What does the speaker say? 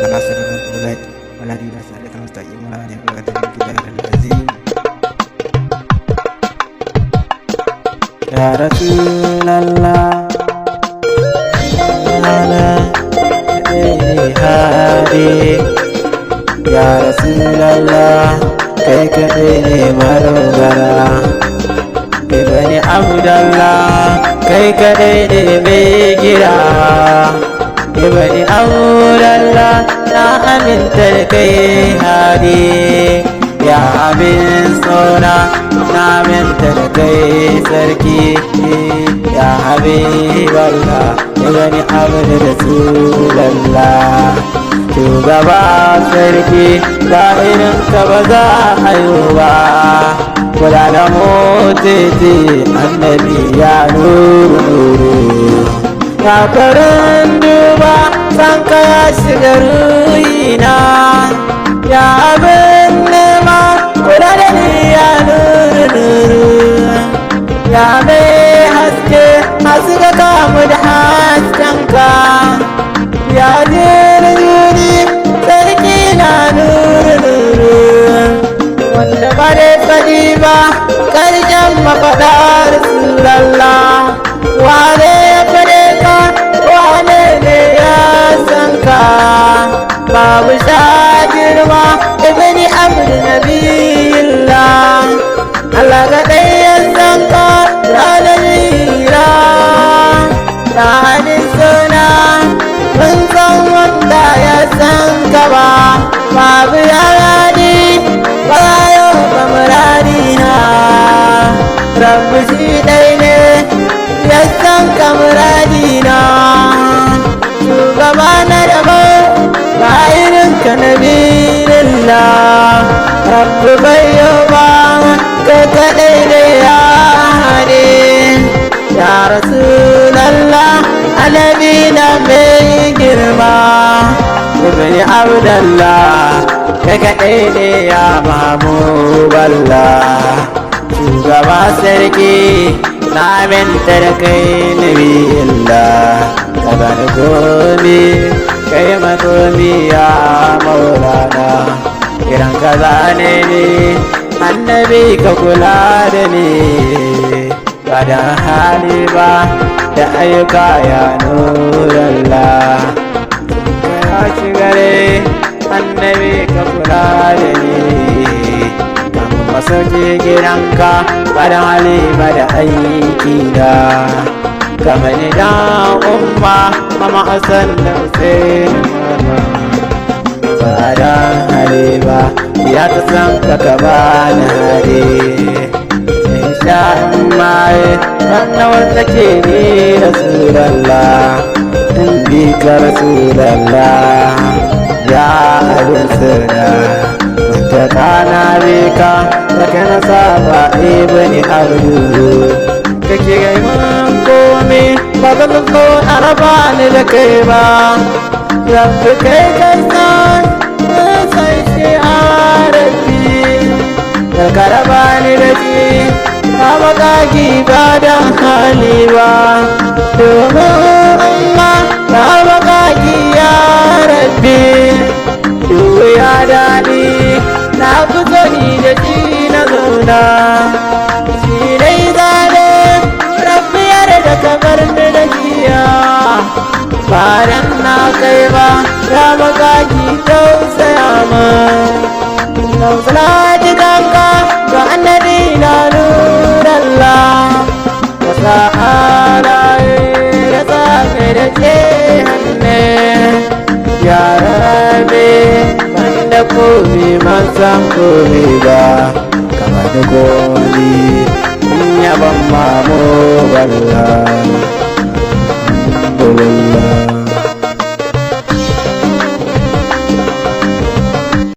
وناصر الغيب والذي لا سالك المستقيم ولا هادي إلا أنت في الكتاب العظيم. يا رسول الله أنا هادي يا رسول الله كي كدني مرغرا ابن عبد الله كي كدني بيجرا ابن عبد الله لا أمنت كي هادي يا abin sona na minta da kai sarki ya habiballah ibn abd rasulullah shugaba sarki ba irin ka ba za a yi ba kula da motiti annabi ya nuru ya karin duba san ka ya shiga ruhina ya abin nema kula da ni ya nuru ya mai haske haska kamu da haskenka ya jirgin sarki na nuru wanda ba da faɗi ba ƙarshen mafaɗa rasulallah wane ya faɗe ka wane ne ya san ka babu sha girma ibni abdu nabiyillah Allah ga ɗaya san ka ranar ta hannun suna mun san wanda ya san ka ba babu yaradi bayan ba muradina rabu shi ɗai ne ya san ka muradina shugaba na daban ba irin ka nabiyillah rabu bayo ba ka kaɗai ne ya hane ya rasulallah alabi na mai girma ibn abdallah ka kaɗai ne ya mahmuballah shugaba sarki na minta da kai nabiyillah ka bani komi kai makomi ya maulana kiran ka zane ne annabi ka kula da ni ba da hali ba da ayyuka ya nurallah ya shigare annabi ka kula da ni kamun masauki gidanka ba da hali ba da aiki da kamar da umma mama asan da usain ba da hali ba ya ta san ka ba na hali maye wannan wanda ke ni rasulallah in bi ka rasulallah ya abin sirra wanda kana bi ka daga na saba ibni abdu kake gai mun komi ba zan zo a raba ni da kai ba yanzu kai kai san sai shi a rabbi da ka raba ni da shi ba makaki ba da hali ba domin amma ba makaki ya rabbi duhu ya daɗi na kusa ni da shi na zauna shi dai zane rabbi da kamar ni da jiya ba dan na kai ba ya makaki tausaya min salati kanka ga annabi na nurallah da sa'alaye da sakai da ce hannu ya rabe banda komi man san komi ba